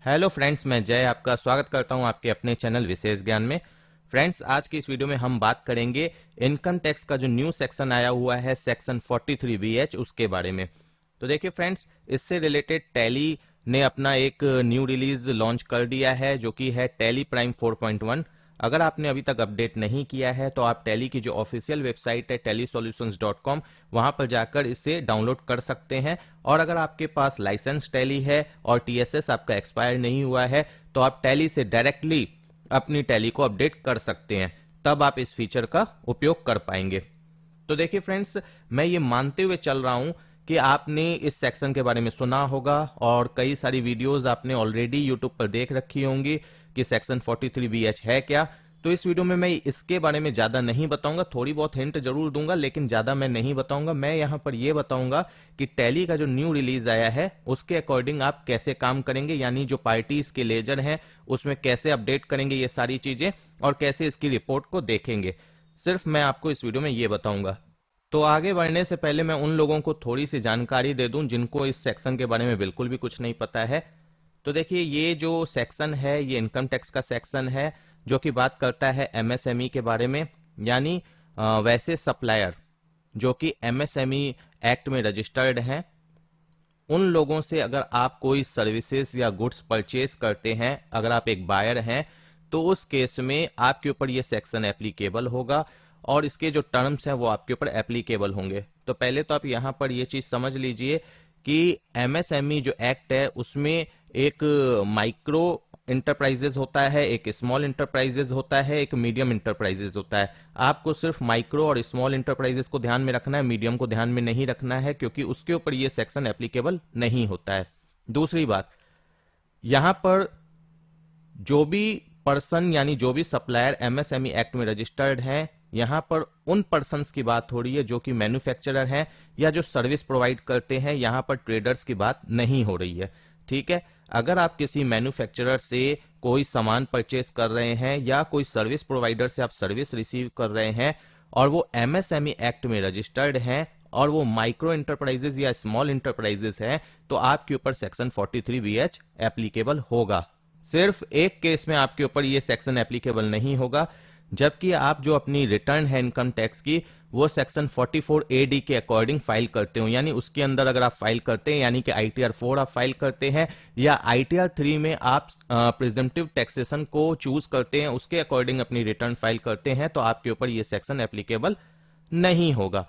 Hello friends, मैं जय आपका स्वागत करता हूं आपके अपने चैनल विशेष ज्ञान में। फ्रेंड्स, आज की इस वीडियो में हम बात करेंगे इनकम टैक्स का जो न्यू सेक्शन आया हुआ है सेक्शन 43BH उसके बारे में। तो देखिए फ्रेंड्स, इससे रिलेटेड टैली ने अपना एक न्यू रिलीज लॉन्च कर दिया है जो कि है टैली प्राइम 4.1। अगर आपने अभी तक अपडेट नहीं किया है तो आप टैली की जो ऑफिशियल वेबसाइट है tellysolutions.com वहां पर जाकर इसे डाउनलोड कर सकते हैं। और अगर आपके पास लाइसेंस टैली है और टीएसएस आपका एक्सपायर नहीं हुआ है तो आप टैली से डायरेक्टली अपनी टैली को अपडेट कर सकते हैं, तब आप इस फीचर का उपयोग कर पाएंगे। तो देखिए फ्रेंड्स, मैं ये मानते हुए चल रहा हूं कि आपने इस सेक्शन के बारे में सुना होगा और कई सारी वीडियोस आपने ऑलरेडी यूट्यूब पर देख रखी होंगी कि सेक्शन 43BH है क्या। तो इस वीडियो में मैं इसके बारे में ज्यादा नहीं बताऊंगा, थोड़ी बहुत हिंट जरूर दूंगा लेकिन ज्यादा मैं नहीं बताऊंगा। मैं यहां पर यह बताऊंगा कि टैली का जो न्यू रिलीज आया है उसके अकॉर्डिंग आप कैसे काम करेंगे, यानी जो पार्टीज के लेजर हैं उसमें कैसे अपडेट करेंगे ये सारी चीजें और कैसे इसकी रिपोर्ट को देखेंगे, सिर्फ मैं आपको इस वीडियो में ये बताऊंगा। तो आगे बढ़ने से पहले मैं उन लोगों को थोड़ी सी जानकारी दे दूं जिनको इस सेक्शन के बारे में बिल्कुल भी कुछ नहीं पता है। तो देखिए, ये जो सेक्शन है ये इनकम टैक्स का सेक्शन है जो कि बात करता है एमएसएमई के बारे में, यानी वैसे सप्लायर जो कि एमएसएमई एक्ट में रजिस्टर्ड हैं, उन लोगों से अगर आप कोई सर्विसेज या गुड्स परचेज करते हैं, अगर आप एक बायर हैं तो उस केस में आपके ऊपर ये सेक्शन एप्लीकेबल होगा और इसके जो टर्म्स हैं वो आपके ऊपर एप्लीकेबल होंगे। तो पहले तो आप यहां पर ये चीज समझ लीजिए कि एमएसएमई जो एक्ट है उसमें एक माइक्रो इंटरप्राइजेज होता है, एक स्मॉल इंटरप्राइजेज होता है, एक मीडियम इंटरप्राइजेज होता है। आपको सिर्फ माइक्रो और स्मॉल इंटरप्राइजेज को ध्यान में रखना है, मीडियम को ध्यान में नहीं रखना है क्योंकि उसके ऊपर ये सेक्शन एप्लीकेबल नहीं होता है। दूसरी बात, यहां पर जो भी पर्सन यानी जो भी सप्लायर एमएसएमई एक्ट में रजिस्टर्ड हैं, यहां पर उन पर्सन्स की बात हो रही है जो कि मैन्युफैक्चरर हैं या जो सर्विस प्रोवाइड करते हैं, यहां पर ट्रेडर्स की बात नहीं हो रही है। ठीक है, अगर आप किसी मैन्युफैक्चरर से कोई सामान परचेस कर रहे हैं या कोई सर्विस प्रोवाइडर से आप सर्विस रिसीव कर रहे हैं और वो एमएसएमई एक्ट में रजिस्टर्ड हैं और वो माइक्रो इंटरप्राइजेस या स्मॉल इंटरप्राइजेस हैं, तो आपके ऊपर सेक्शन 43BH एप्लीकेबल होगा। सिर्फ एक केस में आपके ऊपर ये सेक्शन एप्लीकेबल नहीं होगा, जबकि आप जो अपनी रिटर्न है इनकम टैक्स की वो सेक्शन 44AD के अकॉर्डिंग फाइल करते हो, यानी उसके अंदर अगर आप फाइल करते हैं यानी कि ITR 4 आप फाइल करते हैं या ITR 3 में आप प्रिजम्पटिव टैक्सेशन को चूज करते हैं, उसके अकॉर्डिंग अपनी रिटर्न फाइल करते हैं, तो आपके ऊपर ये सेक्शन एप्लीकेबल नहीं होगा।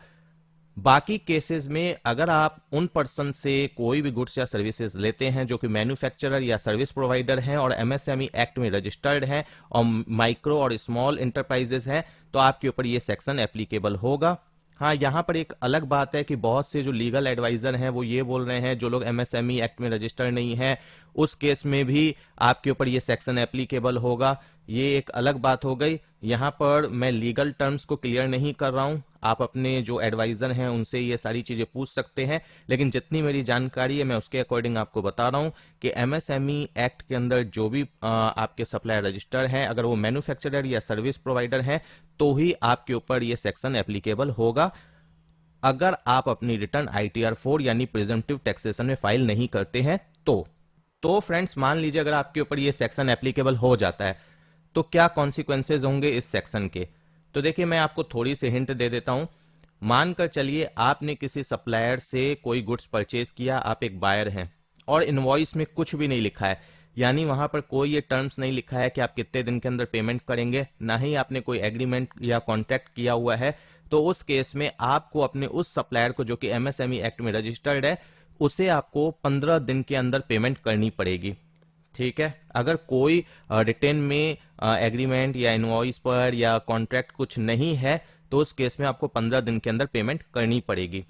बाकी केसेस में अगर आप उन पर्सन से कोई भी गुड्स या सर्विसेज लेते हैं जो कि मैन्युफैक्चरर या सर्विस प्रोवाइडर हैं और एमएसएमई एक्ट में रजिस्टर्ड हैं और माइक्रो और स्मॉल इंटरप्राइजेस हैं, तो आपके ऊपर ये सेक्शन एप्लीकेबल होगा। हाँ, यहां पर एक अलग बात है कि बहुत से जो लीगल एडवाइजर हैं वो ये बोल रहे हैं जो लोग एमएसएमई एक्ट में रजिस्टर्ड नहीं है उस केस में भी आपके ऊपर ये सेक्शन एप्लीकेबल होगा। ये एक अलग बात हो गई। यहां पर मैं लीगल टर्म्स को क्लियर नहीं कर रहा हूं, आप अपने जो एडवाइजर हैं उनसे ये सारी चीजें पूछ सकते हैं, लेकिन जितनी मेरी जानकारी है मैं उसके अकॉर्डिंग आपको बता रहा हूं कि एमएसएमई एक्ट के अंदर जो भी आपके सप्लायर रजिस्टर हैं, अगर वो मैन्युफैक्चरर या सर्विस प्रोवाइडर हैं तो ही आपके ऊपर ये सेक्शन एप्लीकेबल होगा, अगर आप अपनी रिटर्न ITR 4 यानी प्रिजम्पटिव टैक्सेशन में फाइल नहीं करते हैं तो फ्रेंड्स, मान लीजिए अगर आपके ऊपर ये सेक्शन एप्लीकेबल हो जाता है तो क्या कॉन्सिक्वेंसेज होंगे इस सेक्शन के। तो देखिए, मैं आपको थोड़ी सी हिंट दे देता हूं। मानकर चलिए आपने किसी सप्लायर से कोई गुड्स परचेज किया, आप एक बायर हैं और इनवॉइस में कुछ भी नहीं लिखा है, यानी वहां पर कोई ये टर्म्स नहीं लिखा है कि आप कितने दिन के अंदर पेमेंट करेंगे, ना ही आपने कोई एग्रीमेंट या कॉन्ट्रैक्ट किया हुआ है, तो उस केस में आपको अपने उस सप्लायर को जो कि एमएसएमई एक्ट में रजिस्टर्ड है उसे आपको 15 दिन के अंदर पेमेंट करनी पड़ेगी। ठीक है, अगर कोई रिटेन में एग्रीमेंट या इनवॉइस पर या कॉन्ट्रैक्ट कुछ नहीं है तो उस केस में आपको 15 दिन के अंदर पेमेंट करनी पड़ेगी।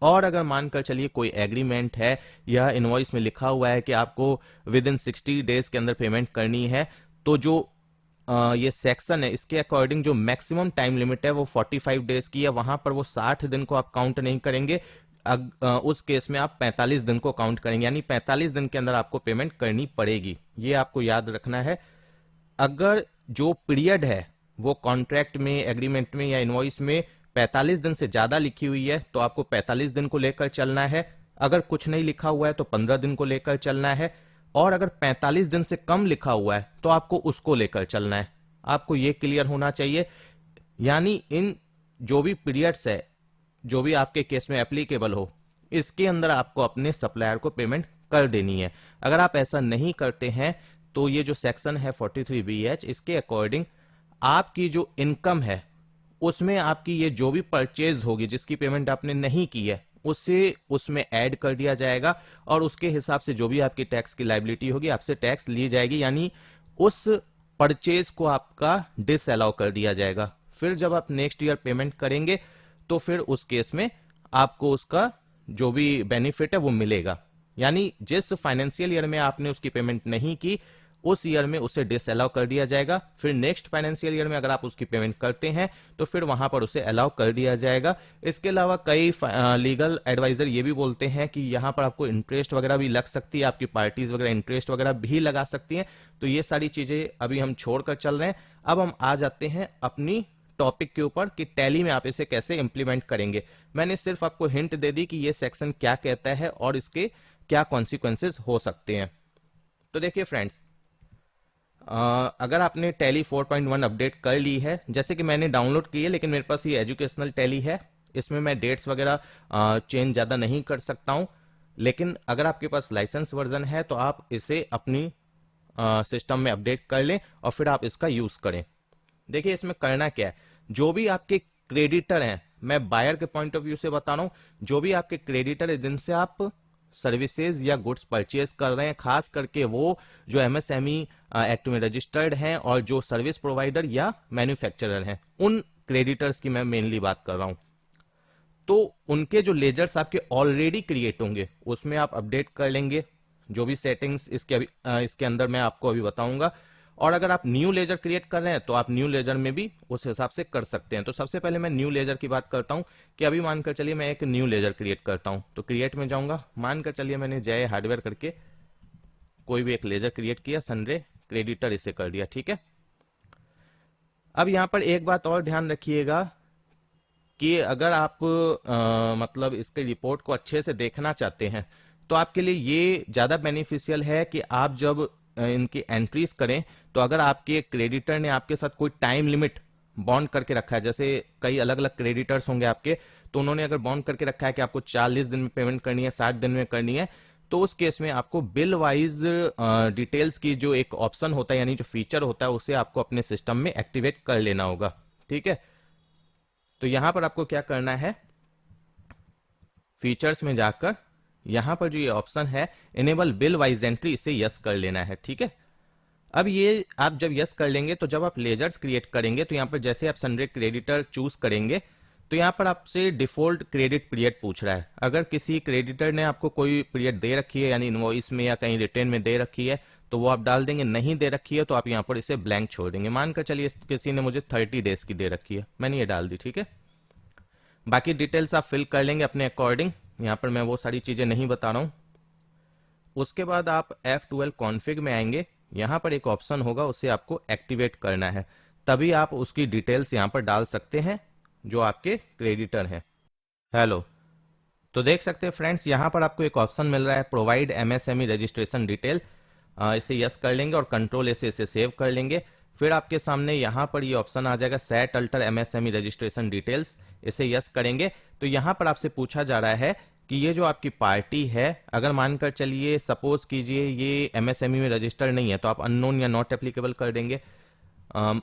और अगर मानकर चलिए कोई एग्रीमेंट है या इनवॉइस में लिखा हुआ है कि आपको विद इन 60 डेज के अंदर पेमेंट करनी है, तो जो ये सेक्शन है इसके अकॉर्डिंग जो मैक्सिमम टाइम लिमिट है वो 45 डेज की है, वहां पर वो 60 दिन को आप काउंट नहीं करेंगे, उस केस में आप 45 दिन को काउंट करेंगे, यानी 45 दिन के अंदर आपको पेमेंट करनी पड़ेगी। ये आपको याद रखना है। अगर जो पीरियड है वो कॉन्ट्रैक्ट में, एग्रीमेंट में या इनवॉइस में 45 दिन से ज्यादा लिखी हुई है तो आपको 45 दिन को लेकर चलना है, अगर कुछ नहीं लिखा हुआ है तो 15 दिन को लेकर चलना है। और अगर 45 दिन से कम लिखा हुआ है तो आपको उसको लेकर चलना है। आपको ये क्लियर होना चाहिए। यानी इन जो भी पीरियड्स है, जो भी आपके केस में एप्लीकेबल हो, इसके अंदर आपको अपने सप्लायर को पेमेंट कर देनी है। अगर आप ऐसा नहीं करते हैं तो ये जो सेक्शन है 43BH, इसके अकॉर्डिंग आपकी जो इनकम है उसमें आपकी ये जो भी परचेज होगी जिसकी पेमेंट आपने नहीं की है उसे उसमें ऐड कर दिया जाएगा और उसके हिसाब से जो भी आपकी टैक्स की लायबिलिटी होगी आपसे टैक्स ली जाएगी। यानी उस परचेज को आपका डिसअलाउ कर दिया जाएगा। फिर जब आप नेक्स्ट ईयर पेमेंट करेंगे तो फिर उस केस में आपको उसका जो भी बेनिफिट है वो मिलेगा। यानी जिस फाइनेंशियल ईयर में आपने उसकी पेमेंट नहीं की उस ईयर में उसे डिसअलाउ कर दिया जाएगा। फिर नेक्स्ट फाइनेंशियल ईयर में अगर आप उसकी पेमेंट करते हैं तो फिर वहां पर उसे अलाउ कर दिया जाएगा। इसके अलावा कई लीगल एडवाइजर ये भी बोलते हैं कि यहां पर आपको इंटरेस्ट वगैरह भी लग सकती है, आपकी पार्टीज वगैरह इंटरेस्ट वगैरह भी लगा सकती हैं। तो ये सारी चीजें अभी हम छोड़कर चल रहे हैं। अब हम आ जाते हैं अपनी टॉपिक के ऊपर कि टैली में आप इसे कैसे इंप्लीमेंट करेंगे। मैंने सिर्फ आपको हिंट दे दी कि ये सेक्शन क्या कहता है और इसके क्या कॉन्सिक्वेंसेस हो सकते हैं। तो देखिए फ्रेंड्स, अगर आपने टैली 4.1 अपडेट कर ली है, जैसे कि मैंने डाउनलोड की है लेकिन मेरे पास ये एजुकेशनल टैली है, इसमें मैं डेट्स वगैरह चेंज ज़्यादा नहीं कर सकता हूं। लेकिन अगर आपके पास लाइसेंस वर्जन है तो आप इसे अपनी सिस्टम में अपडेट कर लें और फिर आप इसका यूज़ करें। देखिए इसमें करना क्या है, जो भी आपके क्रेडिटर हैं, मैं बायर के पॉइंट ऑफ व्यू से बता रहा हूं, जो भी आपके क्रेडिटर है जिनसे आप सर्विसेज या गुड्स परचेज कर रहे हैं, खास करके वो जो एमएसएमई एक्ट में रजिस्टर्ड हैं और जो सर्विस प्रोवाइडर या मैन्युफैक्चरर हैं, उन क्रेडिटर्स की मैं मेनली बात कर रहा हूं। तो उनके जो लेजर्स आपके ऑलरेडी क्रिएट होंगे उसमें आप अपडेट कर लेंगे। जो भी सेटिंग्स इसके अंदर मैं आपको अभी बताऊंगा। और अगर आप न्यू लेजर क्रिएट कर रहे हैं तो आप न्यू लेजर में भी उस हिसाब से कर सकते हैं। तो सबसे पहले मैं न्यू लेजर की बात करता हूं कि अभी मानकर चलिए मैं एक न्यू लेजर क्रिएट करता हूं। तो क्रिएट में जाऊंगा, मानकर चलिए मैंने जय हार्डवेयर करके कोई भी एक लेजर क्रिएट किया, सनरे क्रेडिटर इसे कर दिया, ठीक है। अब यहां पर एक बात और ध्यान रखिएगा कि अगर आप मतलब इसके रिपोर्ट को अच्छे से देखना चाहते हैं तो आपके लिए ये ज्यादा बेनिफिशियल है कि आप जब इनकी एंट्रीज करें तो अगर आपके क्रेडिटर ने आपके साथ कोई टाइम लिमिट बॉन्ड करके रखा है, जैसे कई अलग अलग क्रेडिटर्स होंगे आपके, तो उन्होंने अगर बॉन्ड करके रखा है कि आपको 40 दिन में पेमेंट करनी है, 60 दिन में करनी है, तो उस केस में आपको बिल वाइज डिटेल्स की जो एक ऑप्शन होता है यानी जो फीचर होता है उसे आपको अपने सिस्टम में एक्टिवेट कर लेना होगा, ठीक है। तो यहां पर आपको क्या करना है, फीचर्स में जाकर यहां पर जो ये ऑप्शन है इनेबल बिल वाइज एंट्री, इसे यस कर लेना है, ठीक है। अब ये आप जब यस कर लेंगे तो जब आप लेजर्स क्रिएट करेंगे तो यहां पर जैसे आप सनरे क्रेडिटर चूज करेंगे तो यहां पर आपसे डिफॉल्ट क्रेडिट पीरियड पूछ रहा है। अगर किसी क्रेडिटर ने आपको कोई पीरियड दे रखी है यानी इनवॉइस में या कहीं रिटर्न में दे रखी है तो वो आप डाल देंगे, नहीं दे रखी है तो आप यहां पर इसे ब्लैंक छोड़ देंगे। मानकर चलिए किसी ने मुझे 30 डेज की दे रखी है, मैंने ये डाल दी, ठीक है। बाकी डिटेल्स आप फिल कर लेंगे अपने अकॉर्डिंग, यहां पर मैं वो सारी चीजें नहीं बता रहा हूं। उसके बाद आप F12 कॉन्फ़िग में आएंगे, यहां पर एक ऑप्शन होगा उसे आपको एक्टिवेट करना है, तभी आप उसकी डिटेल्स यहां पर डाल सकते हैं जो आपके क्रेडिटर हैं। हेलो, तो देख सकते हैं फ्रेंड्स यहां पर आपको एक ऑप्शन मिल रहा है प्रोवाइड एमएसएमई रजिस्ट्रेशन डिटेल, इसे यस कर लेंगे और कंट्रोल इसे सेव कर लेंगे। फिर आपके सामने यहां पर ये ऑप्शन आ जाएगा set alter MSME registration details, इसे यस करेंगे। तो यहां पर आपसे पूछा जा रहा है कि ये जो आपकी पार्टी है, अगर मानकर चलिए सपोज कीजिए ये एमएसएमई में रजिस्टर्ड नहीं है तो आप अननोन या नॉट एप्लीकेबल कर देंगे।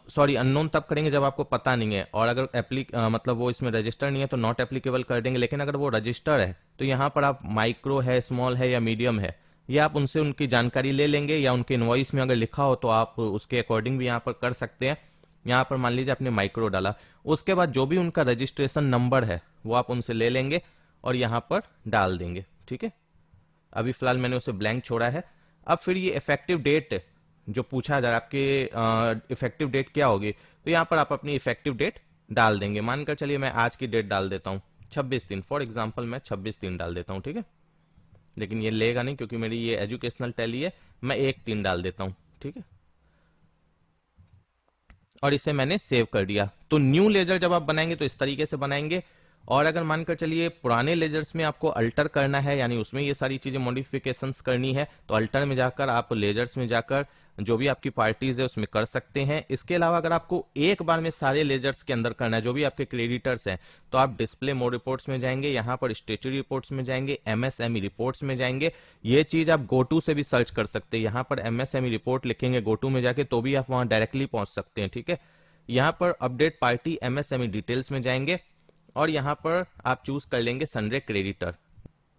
सॉरी, अननोन तब करेंगे जब आपको पता नहीं है, और अगर मतलब वो इसमें रजिस्टर नहीं है तो नॉट एप्लीकेबल कर देंगे। लेकिन अगर वो रजिस्टर्ड है तो यहाँ पर आप माइक्रो है, स्मॉल है या मीडियम है, ये आप उनसे उनकी जानकारी ले लेंगे या उनके इनवॉइस में अगर लिखा हो तो आप उसके अकॉर्डिंग भी यहाँ पर कर सकते हैं। यहाँ पर मान लीजिए आपने माइक्रो डाला, उसके बाद जो भी उनका रजिस्ट्रेशन नंबर है वो आप उनसे ले लेंगे और यहाँ पर डाल देंगे, ठीक है। अभी फिलहाल मैंने उसे ब्लैंक छोड़ा है। अब फिर ये इफेक्टिव डेट जो पूछा जा रहा है, आपके इफेक्टिव डेट क्या होगी, तो यहाँ पर आप अपनी इफेक्टिव डेट डाल देंगे। मानकर चलिए मैं आज की डेट डाल देता हूँ 26/3, फॉर एग्जांपल मैं 26/3 डाल देता हूँ, ठीक है। लेकिन ये लेगा नहीं क्योंकि मेरी ये एजुकेशनल टैली है, मैं 1/3 डाल देता हूँ, ठीक है। और इसे मैंने सेव कर दिया। तो न्यू लेजर जब आप बनाएंगे तो इस तरीके से बनाएंगे और अगर मानकर चलिए पुराने लेजर्स में आपको अल्टर करना है, यानी उसमें ये सारी चीजें मॉडिफिकेशंस करनी है, तो अल्टर में जाकर आप लेजर्स में जाकर जो भी आपकी पार्टीज है उसमें कर सकते हैं। इसके अलावा अगर आपको एक बार में सारे लेजर्स के अंदर करना है जो भी आपके क्रेडिटर्स हैं, तो आप डिस्प्ले मोड रिपोर्ट्स में जाएंगे, यहाँ पर स्टेचुरी रिपोर्ट्स में जाएंगे, एमएसएमई रिपोर्ट्स में जाएंगे। ये चीज आप गोटू से भी सर्च कर सकते हैं, यहाँ पर एमएसएमई रिपोर्ट लिखेंगे गोटू में जाके तो भी आप वहां डायरेक्टली पहुंच सकते हैं। ठीक है, यहाँ पर अपडेट पार्टी एमएसएमई डिटेल्स में जाएंगे और यहाँ पर आप चूज कर लेंगे सनरे क्रेडिटर।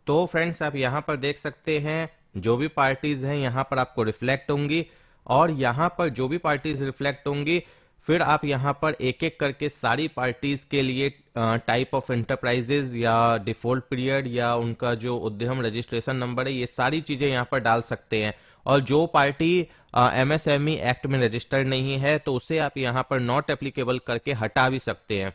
तो फ्रेंड्स आप यहाँ पर देख सकते हैं जो भी पार्टीज हैं यहाँ पर आपको रिफ्लेक्ट होंगी, और यहाँ पर जो भी पार्टीज रिफ्लेक्ट होंगी फिर आप यहाँ पर एक एक करके सारी पार्टीज के लिए टाइप ऑफ एंटरप्राइजेज या डिफॉल्ट पीरियड या उनका जो उद्यम रजिस्ट्रेशन नंबर है, ये सारी चीजें यहाँ पर डाल सकते हैं। और जो पार्टी एमएसएमई एक्ट में रजिस्टर्ड नहीं है तो उसे आप यहाँ पर नॉट एप्लीकेबल करके हटा भी सकते हैं।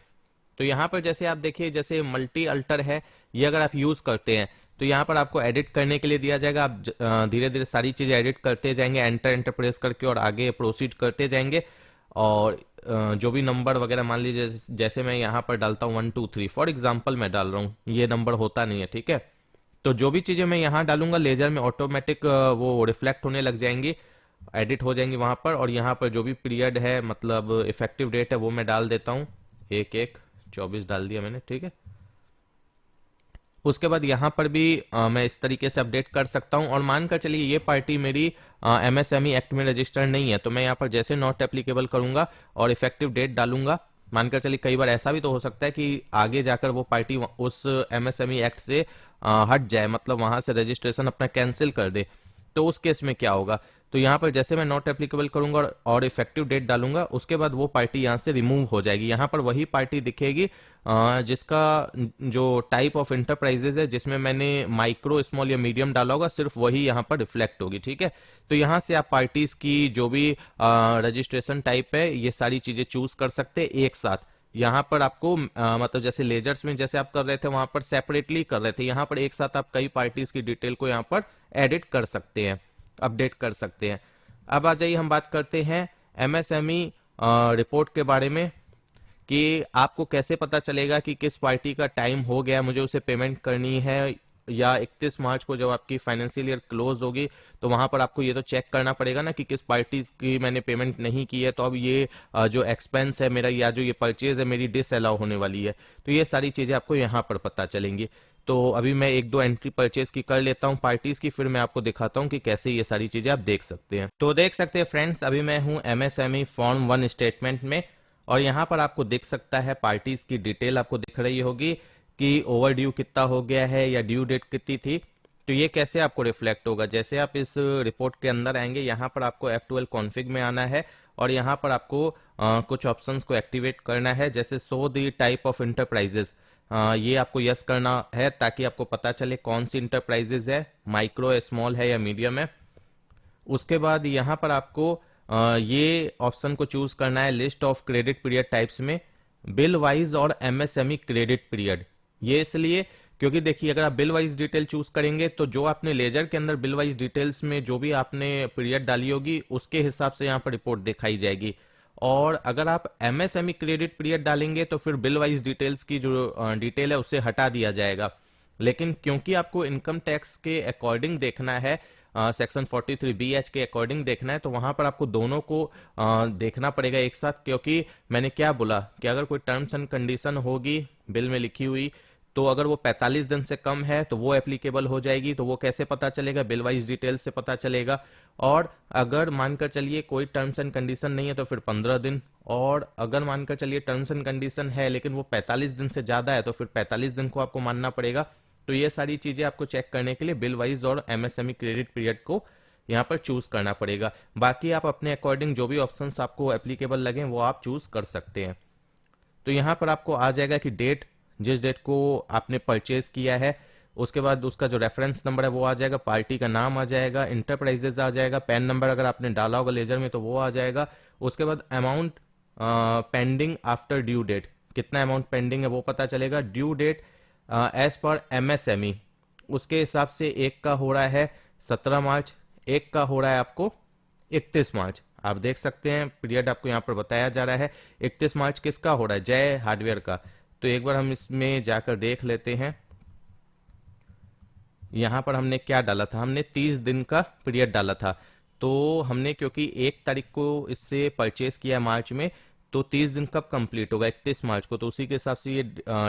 तो यहाँ पर जैसे आप देखिए, जैसे मल्टी अल्टर है, ये अगर आप यूज करते हैं तो यहाँ पर आपको एडिट करने के लिए दिया जाएगा। आप धीरे धीरे सारी चीजें एडिट करते जाएंगे, एंटर प्रेस करके, और आगे प्रोसीड करते जाएंगे। और जो भी नंबर वगैरह मान लीजिए जैसे मैं यहाँ पर डालता हूँ 1 2 3 फॉर एग्जाम्पल मैं डाल रहा हूँ, ये नंबर होता नहीं है। ठीक है, तो जो भी चीजें मैं यहाँ डालूंगा लेजर में ऑटोमेटिक वो रिफ्लेक्ट होने लग जाएंगी, एडिट हो जाएंगी वहां पर। और यहाँ पर जो भी पीरियड है, मतलब इफेक्टिव डेट है, वो मैं डाल देता हूँ 1/1/24 डाल दिया मैंने। ठीक है, उसके बाद यहाँ पर भी मैं इस तरीके से अपडेट कर सकता हूँ। और मानकर चलिए ये पार्टी मेरी एमएसएमई एक्ट में रजिस्टर्ड नहीं है, तो मैं यहाँ पर जैसे नॉट एप्लीकेबल करूंगा और इफेक्टिव डेट डालूंगा, मानकर चलिए कई बार ऐसा भी तो हो सकता है कि आगे जाकर वो पार्टी उस एमएसएमई एक्ट से हट जाए, मतलब वहां से रजिस्ट्रेशन अपना कैंसिल कर दे, तो उस केस में क्या होगा। तो यहाँ पर जैसे मैं नॉट एप्लीकेबल करूंगा और इफेक्टिव डेट डालूंगा, उसके बाद वो पार्टी यहाँ से रिमूव हो जाएगी। यहाँ पर वही पार्टी दिखेगी जिसका जो टाइप ऑफ इंटरप्राइजेज है, जिसमें मैंने माइक्रो, स्मॉल या मीडियम डाला होगा, सिर्फ वही यहाँ पर रिफ्लेक्ट होगी। ठीक है, तो यहाँ से आप पार्टीज की जो भी रजिस्ट्रेशन टाइप है, ये सारी चीजें चूज कर सकते हैं एक साथ। यहाँ पर आपको मतलब जैसे लेजर्स में जैसे आप कर रहे थे वहां पर सेपरेटली कर रहे थे, यहाँ पर एक साथ आप कई पार्टीज की डिटेल को यहाँ पर एडिट कर सकते हैं, अपडेट कर सकते हैं। अब आ जाइए हम बात करते हैं एमएसएमई रिपोर्ट के बारे में, कि आपको कैसे पता चलेगा कि किस पार्टी का टाइम हो गया, मुझे उसे पेमेंट करनी है, या 31 मार्च को जब आपकी फाइनेंशियल ईयर क्लोज होगी तो वहां पर आपको ये तो चेक करना पड़ेगा ना कि किस पार्टी की मैंने पेमेंट नहीं की है, तो अब ये जो एक्सपेंस है मेरा या जो ये परचेज है मेरी डिसअलाउ होने वाली है। तो ये सारी चीजें आपको यहाँ पर पता चलेंगी। तो अभी मैं 1-2 एंट्री परचेज की कर लेता हूँ पार्टीज की, फिर मैं आपको दिखाता हूँ कि कैसे ये सारी चीजें आप देख सकते हैं। तो देख सकते हैं फ्रेंड्स, अभी मैं हूँ एमएसएमई फॉर्म 1 स्टेटमेंट में, और यहाँ पर आपको दिख सकता है पार्टीज की डिटेल आपको दिख रही होगी कि ओवर ड्यू कितना हो गया है या ड्यू डेट कितनी थी। तो ये कैसे आपको रिफ्लेक्ट होगा, जैसे आप इस रिपोर्ट के अंदर आएंगे, यहाँ पर आपको F12 कॉन्फ़िग में आना है और यहाँ पर आपको कुछ ऑप्शंस को एक्टिवेट करना है, जैसे show the type of enterprises, ये आपको यस करना है ताकि आपको पता चले कौन सी इंटरप्राइजेस है, माइक्रो, स्मॉल है या मीडियम है। उसके बाद यहाँ पर आपको ये ऑप्शन को चूज करना है list of credit period types में, बिल वाइज और एमएसएमई क्रेडिट पीरियड। ये इसलिए क्योंकि देखिए अगर आप बिल वाइज डिटेल चूज करेंगे तो जो आपने लेजर के अंदर बिल वाइज डिटेल्स में जो भी आपने पीरियड डाली होगी उसके हिसाब से यहाँ पर रिपोर्ट दिखाई जाएगी। और अगर आप एमएसएमई क्रेडिट पीरियड डालेंगे तो फिर बिल वाइज डिटेल्स की जो डिटेल है उसे हटा दिया जाएगा। लेकिन क्योंकि आपको इनकम टैक्स के अकॉर्डिंग देखना है, सेक्शन 43BH के अकॉर्डिंग देखना है, तो वहां पर आपको दोनों को देखना पड़ेगा एक साथ। क्योंकि मैंने क्या बोला कि अगर कोई टर्म्स एंड कंडीशन होगी बिल में लिखी हुई, तो अगर वो 45 दिन से कम है तो वो एप्लीकेबल हो जाएगी। तो वो कैसे पता चलेगा, बिल वाइज डिटेल से पता चलेगा। और अगर मानकर चलिए कोई टर्म्स एंड कंडीशन नहीं है तो फिर 15 दिन, और अगर मानकर चलिए टर्म्स एंड कंडीशन है लेकिन वो 45 दिन से ज्यादा है तो फिर 45 दिन को आपको मानना पड़ेगा। तो ये सारी चीजें आपको चेक करने के लिए बिल वाइज और एमएसएमई क्रेडिट पीरियड को यहाँ पर चूज करना पड़ेगा। बाकी आप अपने अकॉर्डिंग जो भी ऑप्शंस आपको एप्लीकेबल लगे वो आप चूज कर सकते हैं। तो यहाँ पर आपको आ जाएगा कि डेट, जिस डेट को आपने परचेज किया है, उसके बाद उसका जो रेफरेंस नंबर है वो आ जाएगा, पार्टी का नाम आ जाएगा, इंटरप्राइजेज आ जाएगा, पैन नंबर अगर आपने डाला होगा लेजर में तो वो आ जाएगा। उसके बाद amount pending after due date, कितना अमाउंट पेंडिंग है वो पता चलेगा। Due date as per MSME उसके हिसाब से एक का हो रहा है 17 मार्च, एक का हो रहा है आपको 31 मार्च। आप देख सकते हैं पीरियड आपको यहाँ पर बताया जा रहा है 31 मार्च किसका हो रहा है, जय हार्डवेयर का। तो तो एक बार हम इसमें जाकर देख लेते हैं। यहाँ पर हमने क्या डाला था, हमने 30 दिन का पीरियड डाला था। तो हमने क्योंकि 1 तारीख को इससे परचेस किया मार्च में, तो 30 दिन कब कंप्लीट होगा, 31 मार्च को, तो उसी के हिसाब से ये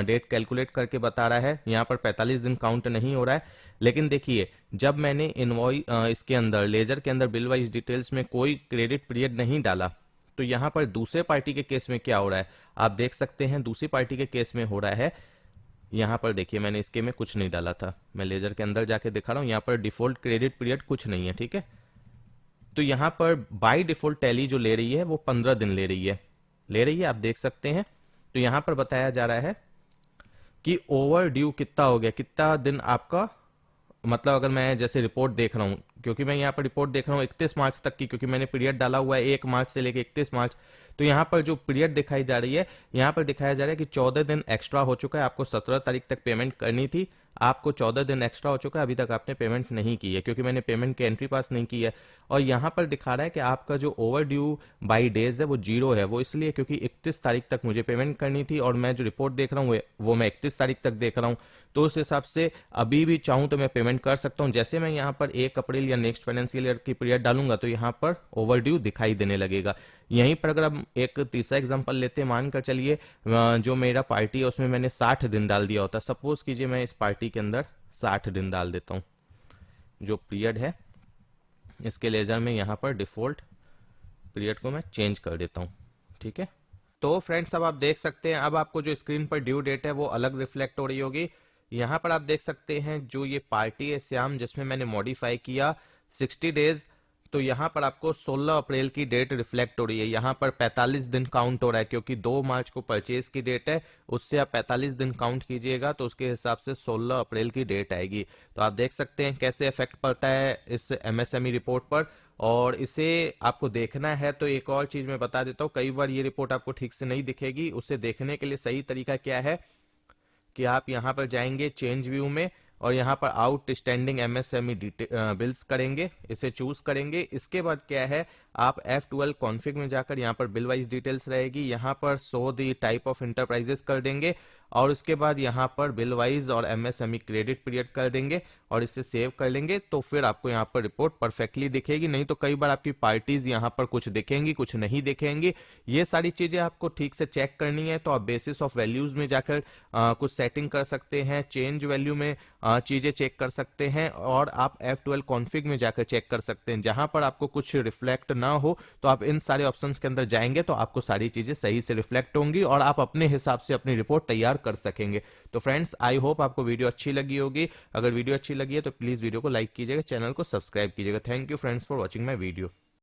डेट कैलकुलेट करके बता रहा है। यहाँ पर 45 दिन काउंट नहीं हो रहा है। लेकिन देखिए, जब मैंने इनवॉइस इसके अंदर लेजर के अंदर बिल वाइज डिटेल्स में कोई क्रेडिट पीरियड नहीं डाला, तो यहाँ पर दूसरे पार्टी के केस में क्या हो रहा है आप देख सकते हैं। दूसरी पार्टी के केस में हो रहा है, यहाँ पर देखिए मैंने इसके में कुछ नहीं डाला था, मैं लेजर के अंदर जाके दिखा रहा हूँ, यहाँ पर डिफॉल्ट क्रेडिट पीरियड कुछ नहीं है, ठीक है। तो यहाँ पर बाय डिफॉल्ट टैली जो ले रही है वो 15 दिन ले रही है, आप देख सकते हैं। तो यहाँ पर बताया जा रहा है कि ओवर ड्यू कितना हो गया, कितना दिन आपका, मतलब अगर मैं जैसे रिपोर्ट देख रहा हूं, क्योंकि मैं यहाँ पर रिपोर्ट देख रहा हूँ 31 मार्च तक की, क्योंकि मैंने पीरियड डाला हुआ है 1 मार्च से लेकर 31 मार्च। तो यहाँ पर जो पीरियड दिखाई जा रही है, यहाँ पर दिखाया जा रहा है कि 14 दिन एक्स्ट्रा हो चुका है, आपको 17 तारीख तक पेमेंट करनी थी, आपको 14 दिन एक्स्ट्रा हो चुका है, अभी तक आपने पेमेंट नहीं की है, क्योंकि मैंने पेमेंट की एंट्री पास नहीं की है। और यहाँ पर दिखा रहा है कि आपका जो ओवर ड्यू बाई डेज है वो 0 है। वो इसलिए क्योंकि 31 तारीख तक मुझे पेमेंट करनी थी, और मैं जो रिपोर्ट देख रहा हूँ वो मैं 31 तारीख तक देख रहा हूँ। तो उस हिसाब से अभी भी चाहूँ तो मैं पेमेंट कर सकता हूँ। जैसे मैं यहाँ पर 1 अप्रैल या नेक्स्ट फाइनेंशियल ईयर की पीरियड डालूंगा तो यहाँ पर ओवर ड्यू दिखाई देने लगेगा। यहीं पर अगर हम एक तीसरा एग्जांपल लेते हैं, मानकर चलिए जो मेरा पार्टी है उसमें मैंने 60 दिन डाल दिया होता, सपोज कीजिए मैं इस पार्टी के अंदर 60 दिन डाल देता हूं, जो पीरियड है इसके लेजर में यहाँ पर डिफॉल्ट पीरियड को मैं चेंज कर देता हूं, ठीक है। तो फ्रेंड्स अब आप देख सकते हैं, अब आपको जो स्क्रीन पर ड्यू डेट है वो अलग रिफ्लेक्ट हो रही होगी। यहाँ पर आप देख सकते हैं जो ये पार्टी है श्याम, जिसमें मैंने मॉडिफाई किया 60 डेज, तो यहाँ पर आपको 16 अप्रैल की डेट रिफ्लेक्ट हो रही है। यहाँ पर 45 दिन काउंट हो रहा है, क्योंकि 2 मार्च को परचेज की डेट है, उससे आप 45 दिन काउंट कीजिएगा तो उसके हिसाब से 16 अप्रैल की डेट आएगी। तो आप देख सकते हैं कैसे इफेक्ट पड़ता है इस एमएसएमई रिपोर्ट पर। और इसे आपको देखना है तो एक और चीज मैं बता देता हूँ, कई बार ये रिपोर्ट आपको ठीक से नहीं दिखेगी। उसे देखने के लिए सही तरीका क्या है कि आप यहाँ पर जाएंगे चेंज व्यू में, और यहाँ पर आउटस्टैंडिंग एमएसएमई बिल्स करेंगे, इसे चूज करेंगे। इसके बाद क्या है, आप F12 कॉन्फ़िग में जाकर यहाँ पर बिल वाइज डिटेल्स रहेगी, यहाँ पर show the type of enterprises कर देंगे, और उसके बाद यहाँ पर बिल वाइज और एमएसएमई क्रेडिट पीरियड कर देंगे और इसे सेव कर लेंगे। तो फिर आपको यहाँ पर रिपोर्ट परफेक्टली दिखेगी। नहीं तो कई बार आपकी पार्टीज यहाँ पर कुछ दिखेंगी कुछ नहीं दिखेंगी। ये सारी चीजें आपको ठीक से चेक करनी है, तो आप बेसिस ऑफ वैल्यूज में जाकर कुछ सेटिंग कर सकते हैं, चेंज वैल्यू में चीजें चेक कर सकते हैं, और आप F12 कॉन्फ़िग में जाकर चेक कर सकते हैं। जहां पर आपको कुछ रिफ्लेक्ट ना हो तो आप इन सारे ऑप्शंस के अंदर जाएंगे तो आपको सारी चीजें सही से रिफ्लेक्ट होंगी और आप अपने हिसाब से अपनी रिपोर्ट तैयार कर सकेंगे। तो फ्रेंड्स, आई होप आपको वीडियो अच्छी लगी होगी। अगर वीडियो अच्छी लगी है तो प्लीज वीडियो को लाइक कीजिएगा, चैनल को सब्सक्राइब कीजिएगा। Thank you friends for watching my video.